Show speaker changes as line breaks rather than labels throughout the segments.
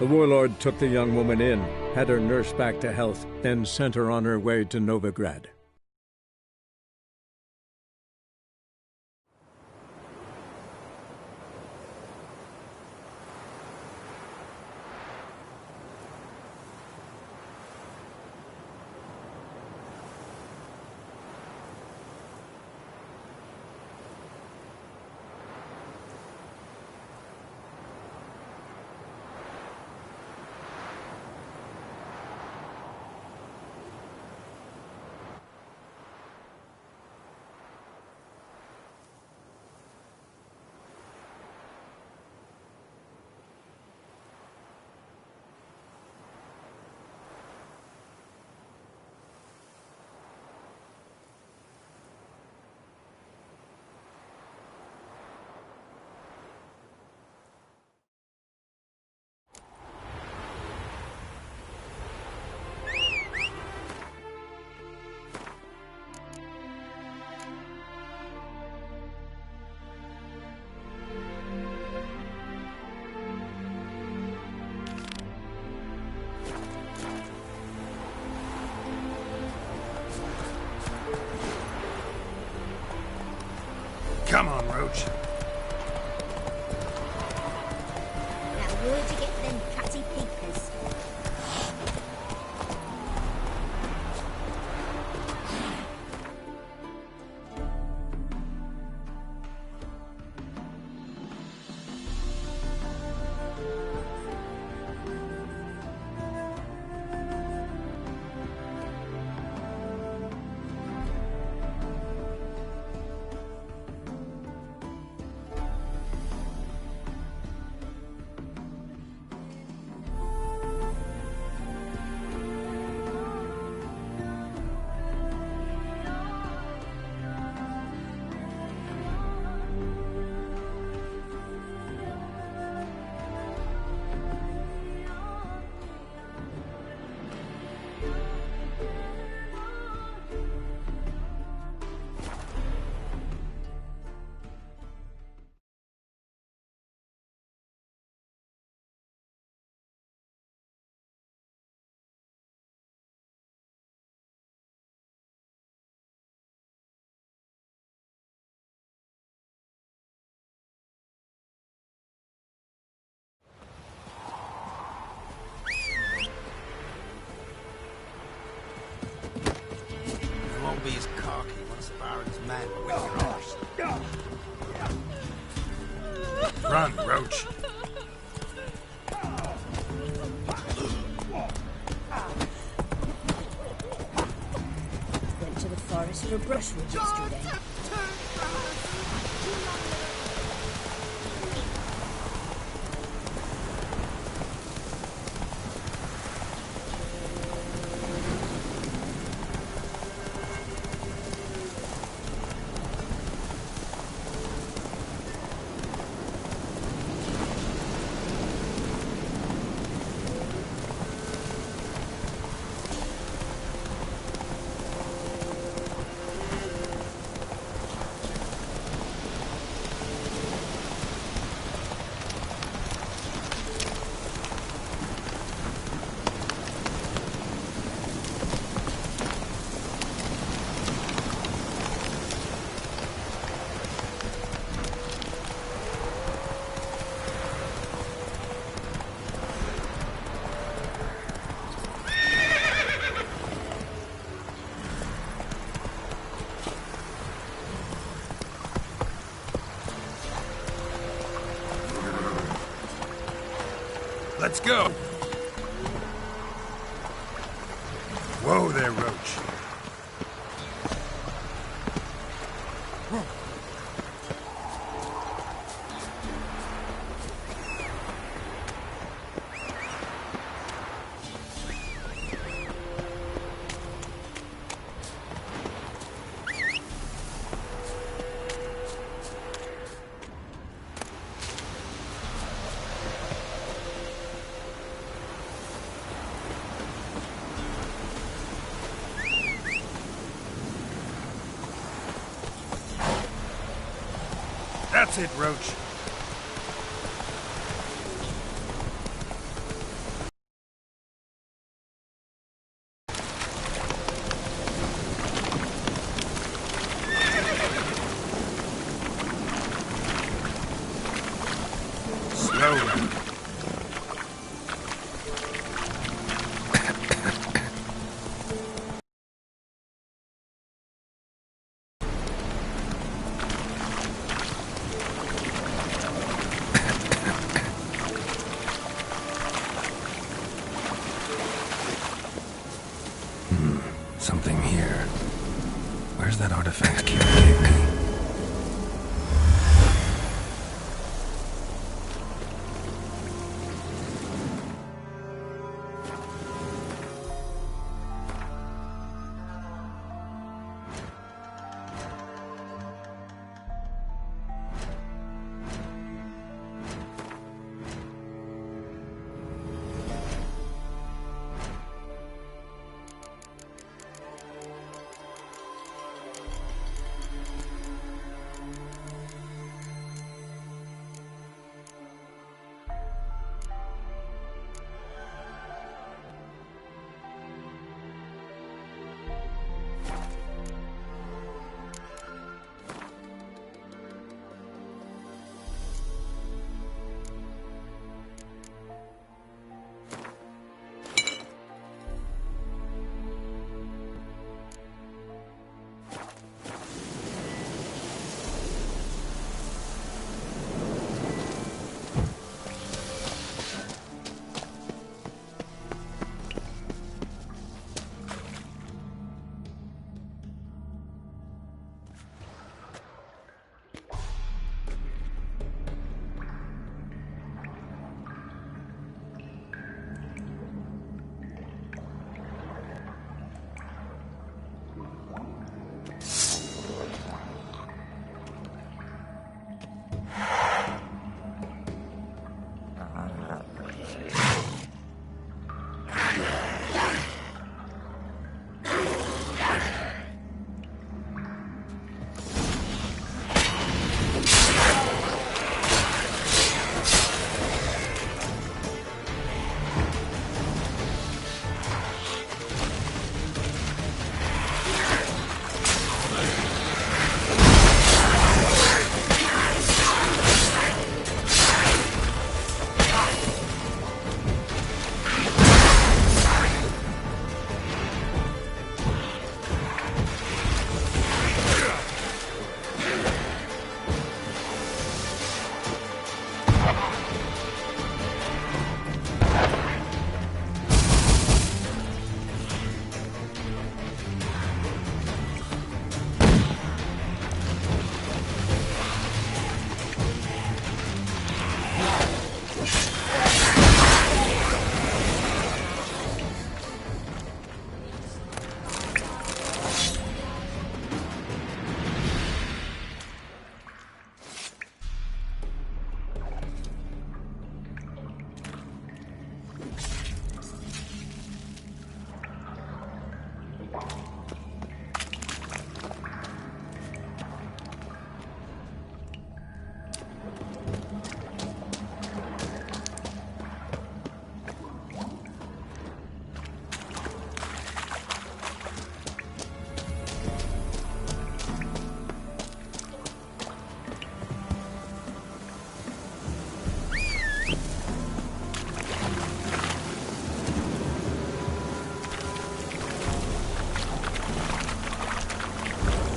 The warlord took the young woman in, had her nursed back to health, then sent her on her way to Novigrad.
Come on, Roach.
Now, where'd you get them catty peepers?
Be as cocky once the Baron's men with your arse. Run, Roach.
Went to the forest for brushwood yesterday.
Let's go. Whoa there, Roach. That's it, Roach. Go.
Something here. Where's that artifact Kira gave me?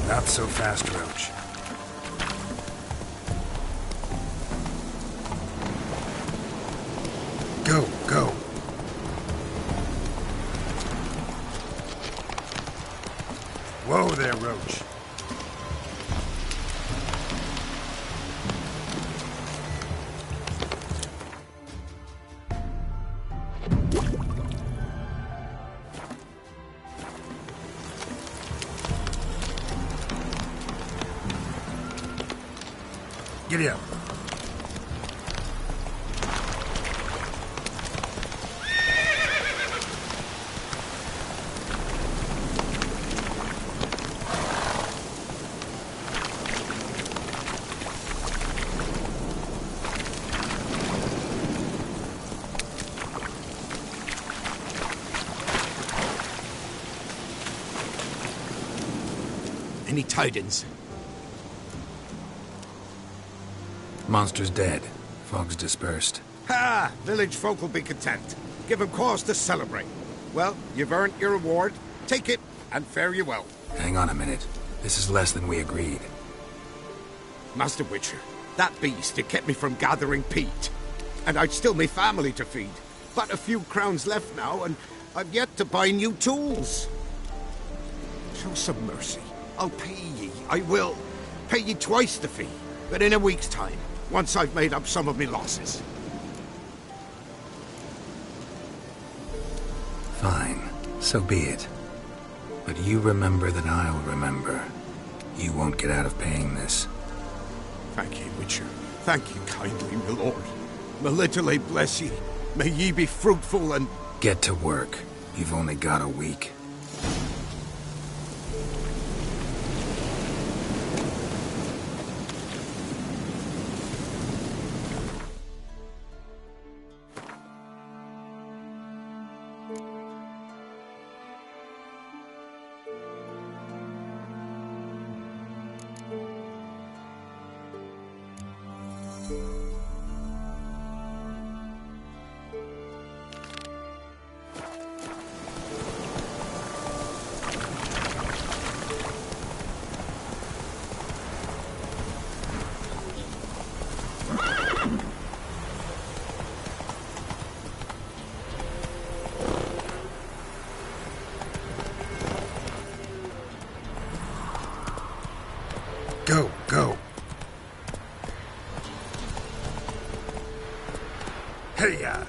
Not so fast, Roach. Go, go. Whoa there, Roach. Giddy up.
Any tidings?
Monster's dead. Fog's dispersed.
Ha! Village folk will be content. Give 'em cause to celebrate. Well, you've earned your reward. Take it, and fare you well.
Hang on a minute. This is less than we agreed.
Master Witcher, that beast, it kept me from gathering peat. And I'd still me family to feed. But a few crowns left now, and I've yet to buy new tools. Show some mercy. I'll pay ye. I will. Pay ye twice the fee. But in a week's time, once I've made up some of me losses.
Fine. So be it. But you remember that I'll remember. You won't get out of paying this.
Thank ye, Witcher. Thank ye kindly, my lord. Melitele bless ye. May ye be fruitful and...
Get to work. You've only got a week. Go, go. Hey-ya!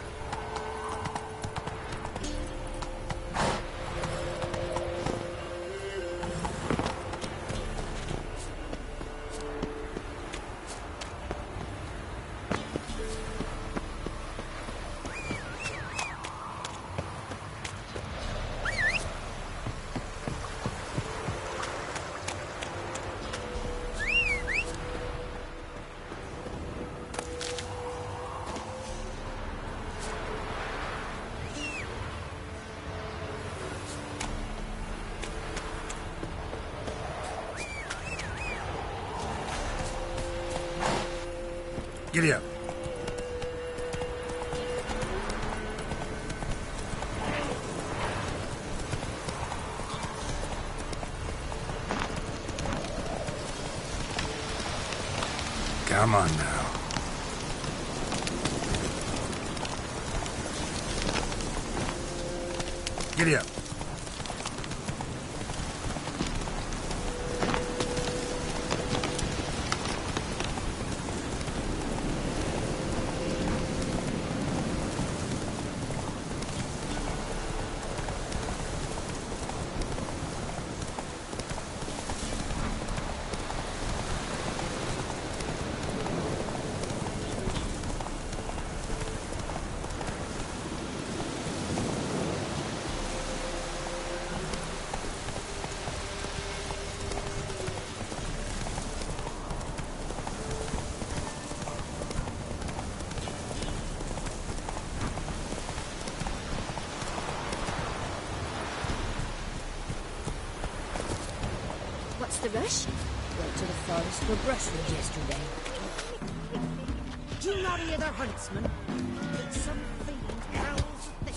Giddy up. Come on now. Giddy up.
What's the rush?
Went to the forest for brushwood yesterday.
Do you not hear the huntsman? It's some fiend howls thick.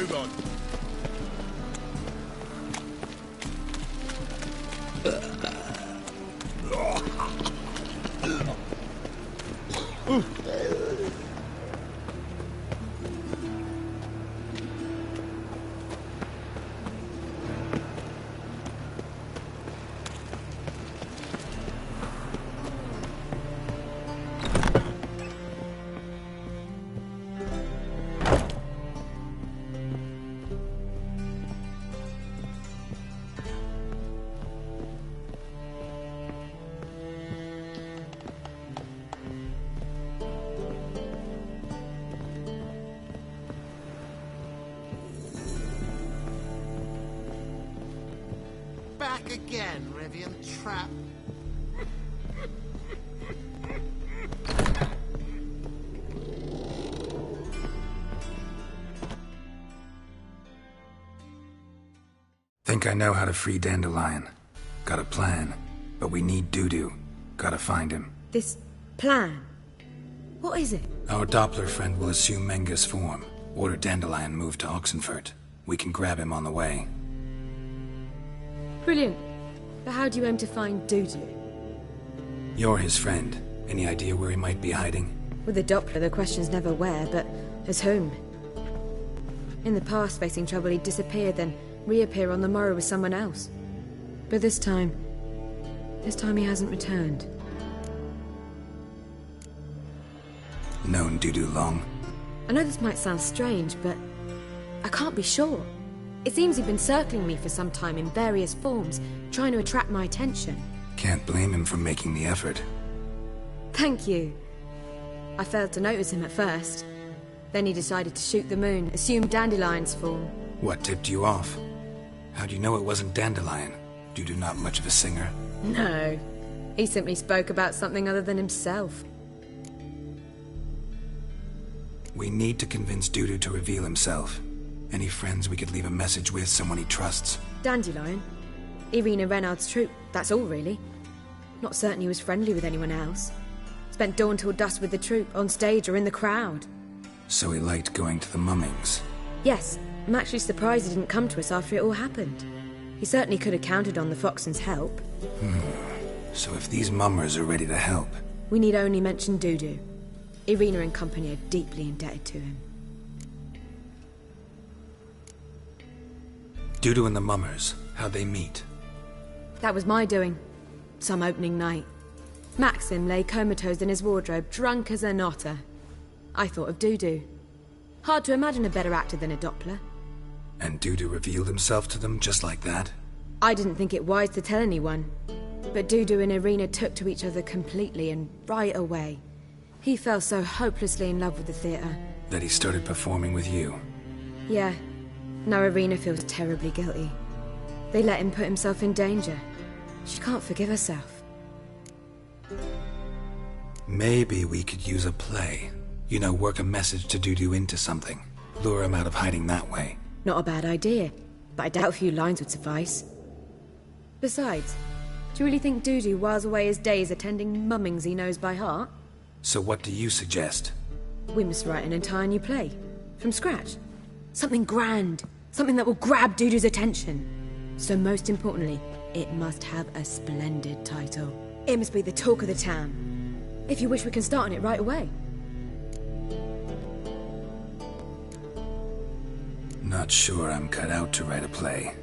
Move on.
Back again, Rivian Trap.
Think I know how to free Dandelion. Got a plan, but we need Dudu. Gotta find him.
This plan? What is it?
Our Doppler friend will assume Menga's form. Order Dandelion moved to Oxenfurt. We can grab him on the way.
Brilliant. But how do you aim to find Dudu?
You're his friend. Any idea where he might be hiding?
With the Doppler, the question's never where, but as whom. In the past, facing trouble, he'd disappear, then reappear on the morrow with someone else. But this time he hasn't returned.
Known Dudu long?
I know this might sound strange, but I can't be sure. It seems he'd been circling me for some time in various forms, trying to attract my attention.
Can't blame him for making the effort.
Thank you. I failed to notice him at first. Then he decided to shoot the moon, assume Dandelion's form.
What tipped you off? How'd you know it wasn't Dandelion? Dudu not much of a singer?
No. He simply spoke about something other than himself.
We need to convince Dudu to reveal himself. Any friends we could leave a message with, someone he trusts?
Dandelion? Irina Renard's troupe, that's all really. Not certain he was friendly with anyone else. Spent dawn till dusk with the troupe, on stage or in the crowd.
So he liked going to the mummings?
Yes, I'm actually surprised he didn't come to us after it all happened. He certainly could have counted on the Foxen's help.
So if these mummers are ready to help...
We need only mention Dudu. Irina and company are deeply indebted to him.
Dudu and the mummers, how'd they meet?
That was my doing. Some opening night. Maxim lay comatose in his wardrobe, drunk as an otter. I thought of Dudu. Hard to imagine a better actor than a Doppler.
And Dudu revealed himself to them just like that?
I didn't think it wise to tell anyone. But Dudu and Irina took to each other completely and right away. He fell so hopelessly in love with the theatre.
That he started performing with you?
Yeah. Now Irina feels terribly guilty. They let him put himself in danger. She can't forgive herself.
Maybe we could use a play. You know, work a message to Dudu into something. Lure him out of hiding that way.
Not a bad idea, but I doubt a few lines would suffice. Besides, do you really think Dudu whiles away his days attending mummings he knows by heart?
So what do you suggest?
We must write an entire new play. From scratch. Something grand. Something that will grab Dudu's attention. So most importantly, it must have a splendid title. It must be the talk of the town. If you wish, we can start on it right away.
Not sure I'm cut out to write a play.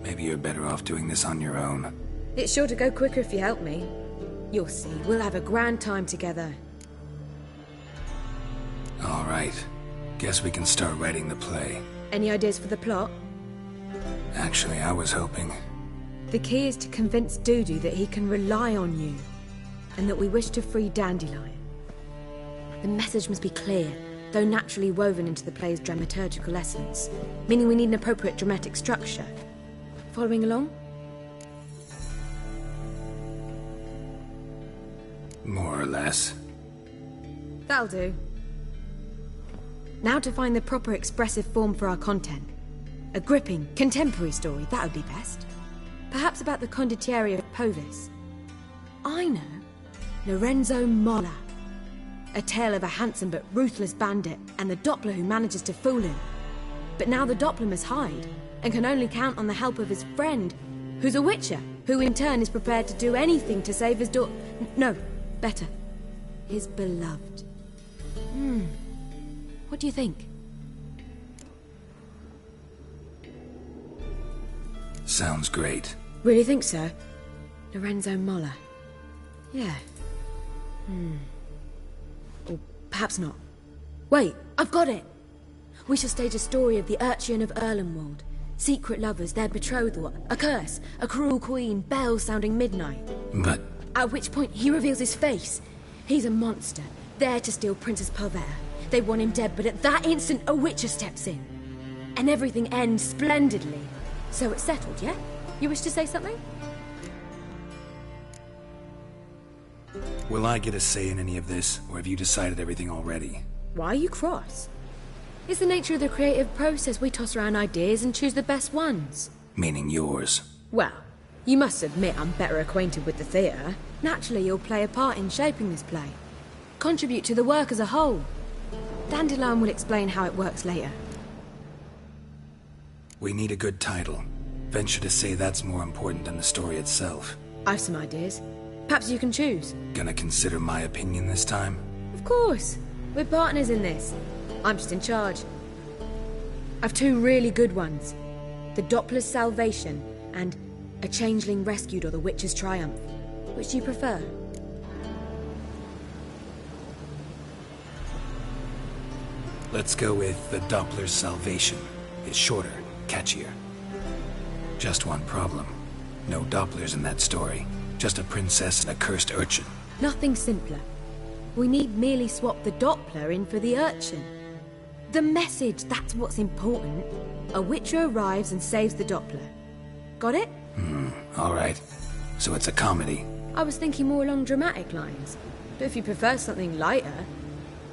Maybe you're better off doing this on your own.
It's sure to go quicker if you help me. You'll see, we'll have a grand time together.
All right. Guess we can start writing the play.
Any ideas for the plot?
Actually, I was hoping...
The key is to convince Dudu that he can rely on you, and that we wish to free Dandelion. The message must be clear, though naturally woven into the play's dramaturgical essence, meaning we need an appropriate dramatic structure. Following along?
More or less.
That'll do. Now to find the proper expressive form for our content. A gripping, contemporary story, that would be best. Perhaps about the condottieri of Povis. I know. Lorenzo Molla. A tale of a handsome but ruthless bandit, and the Doppler who manages to fool him. But now the Doppler must hide, and can only count on the help of his friend, who's a Witcher, who in turn is prepared to do anything to save his no, better, his beloved. What do you think?
Sounds great.
Really think so? Lorenzo Moller. Yeah. Or perhaps not. Wait, I've got it! We shall stage a story of the Urcheon of Erlenwald. Secret lovers, their betrothal, a curse, a cruel queen, bells sounding midnight.
But...
At which point he reveals his face. He's a monster, there to steal Princess Pavera. They want him dead, but at that instant a Witcher steps in. And everything ends splendidly. So it's settled, yeah? You wish to say something?
Will I get a say in any of this, or have you decided everything already?
Why are you cross? It's the nature of the creative process. We toss around ideas and choose the best ones.
Meaning yours.
Well, you must admit I'm better acquainted with the theatre. Naturally, you'll play a part in shaping this play. Contribute to the work as a whole. Dandelion will explain how it works later.
We need a good title. Venture to say that's more important than the story itself.
I've some ideas. Perhaps you can choose.
Gonna consider my opinion this time?
Of course. We're partners in this. I'm just in charge. I've two really good ones. The Doppler's Salvation and A Changeling Rescued or the Witcher's Triumph. Which do you prefer?
Let's go with The Doppler's Salvation. It's shorter, catchier. Just one problem. No Dopplers in that story. Just a princess and a cursed urchin.
Nothing simpler. We need merely swap the Doppler in for the urchin. The message, that's what's important. A Witcher arrives and saves the Doppler. Got it?
Alright. So it's a comedy.
I was thinking more along dramatic lines. But if you prefer something lighter...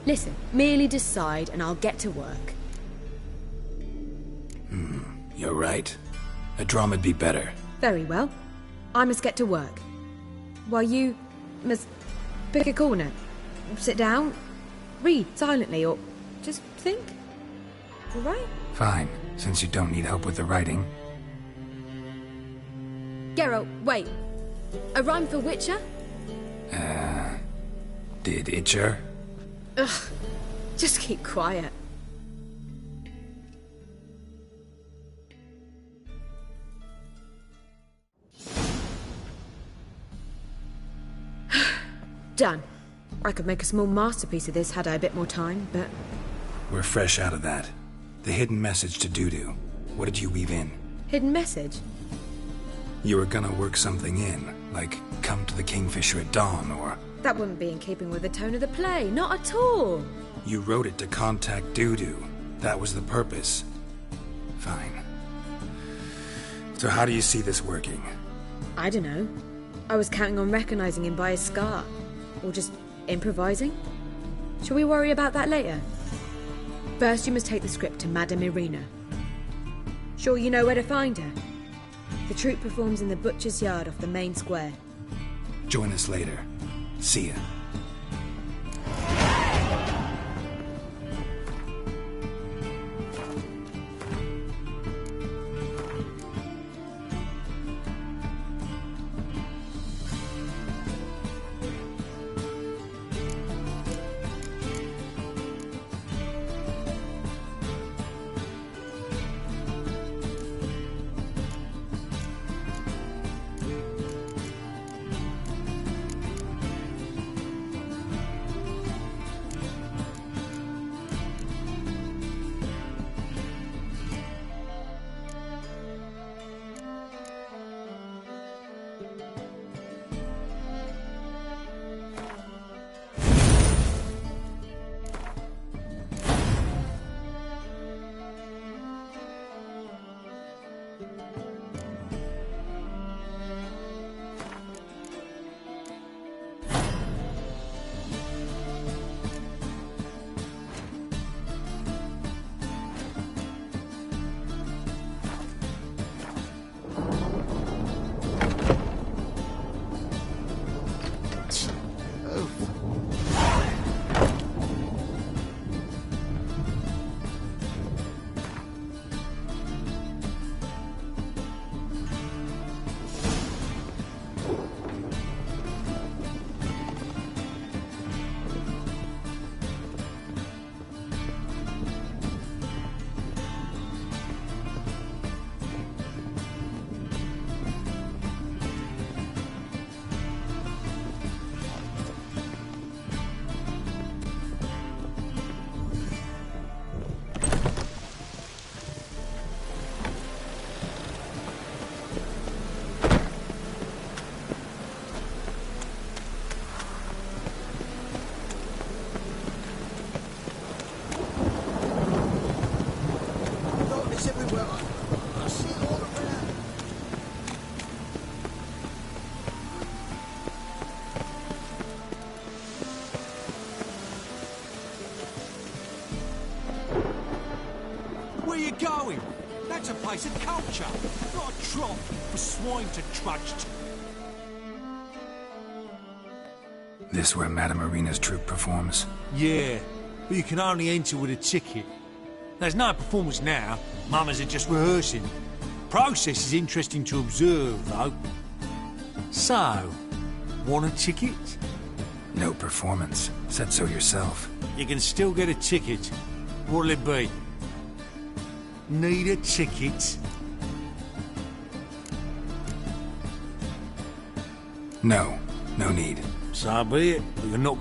Listen, merely decide and I'll get to work.
You're right. A drama'd be better.
Very well. I must get to work. While you must pick a corner. Sit down, read silently, or just think. All right?
Fine, since you don't need help with the writing.
Geralt, wait. A rhyme for Witcher?
Did Itcher?
Ugh. Just keep quiet. Done. I could make a small masterpiece of this had I a bit more time, but...
We're fresh out of that. The hidden message to Dudu. What did you weave in?
Hidden message?
You were gonna work something in, like come to the Kingfisher at dawn, or...
That wouldn't be in keeping with the tone of the play, not at all.
You wrote it to contact Dudu. That was the purpose. Fine. So how do you see this working?
I don't know. I was counting on recognizing him by his scar. Or just improvising? Shall we worry about that later? First, you must take the script to Madame Irina. Sure you know where to find her? The troupe performs in the butcher's yard off the main square.
Join us later. See ya.
That's a place of culture, not a trough for swine to trudge to.
This where Madame Irina's troupe performs?
Yeah, but you can only enter with a ticket. There's no performance now. Mamas are just rehearsing. Process is interesting to observe, though. So, want a ticket?
No performance. Said so yourself.
You can still get a ticket. What'll it be? Need a ticket?
No. No need.
So be it, but you're not...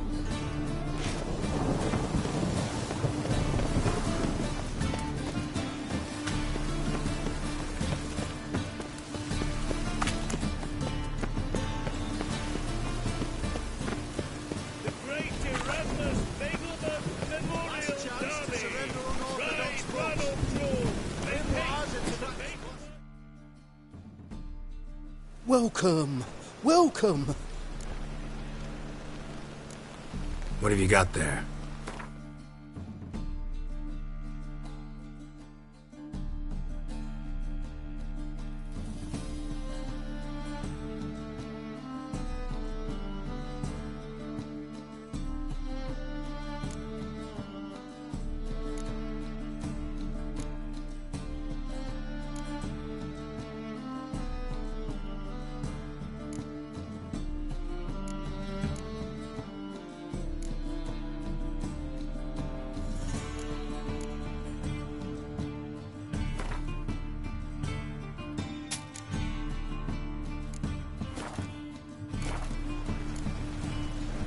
Welcome. Welcome.
What have you got there?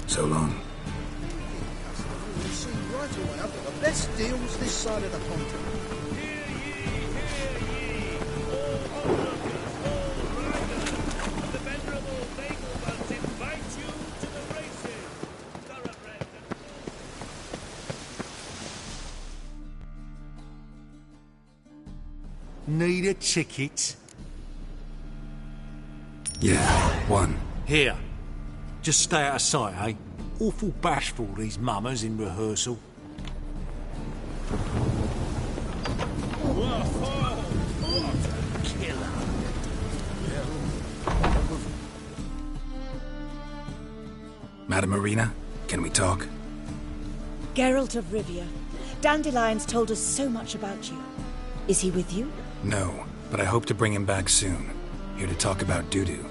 So long.
You'll see right away I've got the best deals this side of the continent.
Need a ticket?
Yeah, one.
Here. Just stay out of sight, eh? Awful bashful, these mamas in rehearsal.
Madame Irina, can we talk?
Geralt of Rivia. Dandelion's told us so much about you. Is he with you?
No, but I hope to bring him back soon. Here to talk about Dudu.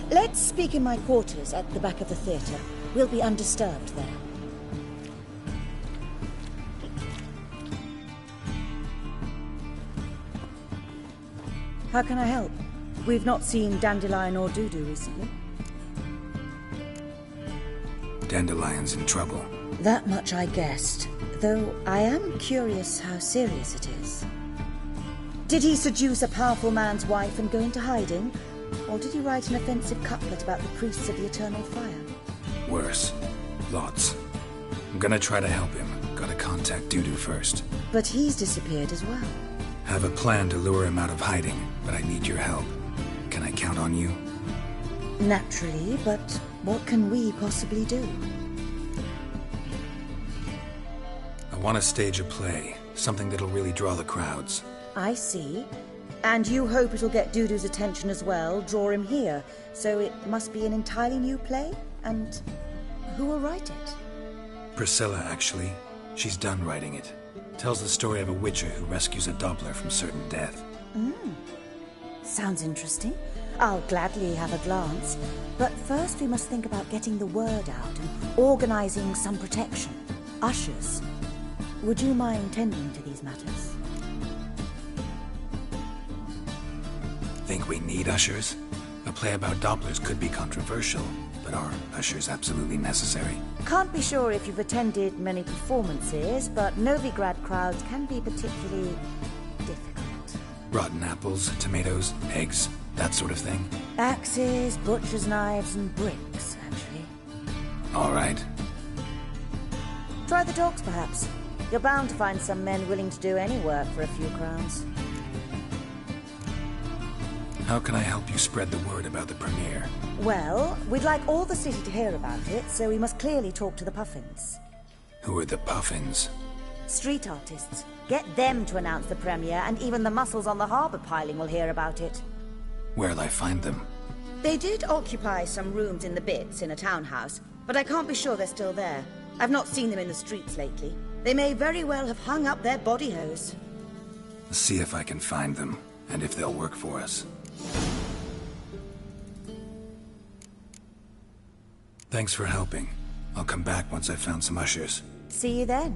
Let's speak in my quarters at the back of the theatre. We'll be undisturbed there. How can I help? We've not seen Dandelion or Dudu recently.
Dandelion's in trouble.
That much I guessed, though I am curious how serious it is. Did he seduce a powerful man's wife and go into hiding? Or did he write an offensive couplet about the priests of the eternal fire?
Worse. Lots. I'm gonna try to help him. Gotta contact Dudu first.
But he's disappeared as well.
Have a plan to lure him out of hiding, but I need your help. Can I count on you?
Naturally, but what can we possibly do?
I want to stage a play. Something that'll really draw the crowds.
I see. And you hope it'll get Dudu's attention as well, draw him here. So it must be an entirely new play? And who will write it?
Priscilla, actually. She's done writing it. Tells the story of a witcher who rescues a Doppler from certain death.
Sounds interesting. I'll gladly have a glance. But first we must think about getting the word out and organizing some protection. Ushers. Would you mind tending to these matters?
Think we need ushers? A play about Dopplers could be controversial, but are ushers absolutely necessary?
Can't be sure if you've attended many performances, but Novigrad crowds can be particularly difficult.
Rotten apples, tomatoes, eggs, that sort of thing?
Axes, butcher's knives, and bricks, actually.
All right.
Try the dogs, perhaps. You're bound to find some men willing to do any work for a few crowns.
How can I help you spread the word about the premiere?
Well, we'd like all the city to hear about it, so we must clearly talk to the Puffins.
Who are the Puffins?
Street artists. Get them to announce the premiere, and even the muscles on the harbour piling will hear about it.
Where'll I find them?
They did occupy some rooms in the Bits in a townhouse, but I can't be sure they're still there. I've not seen them in the streets lately. They may very well have hung up their body hose.
See if I can find them, and if they'll work for us. Thanks for helping. I'll come back once I've found some ushers.
See you then.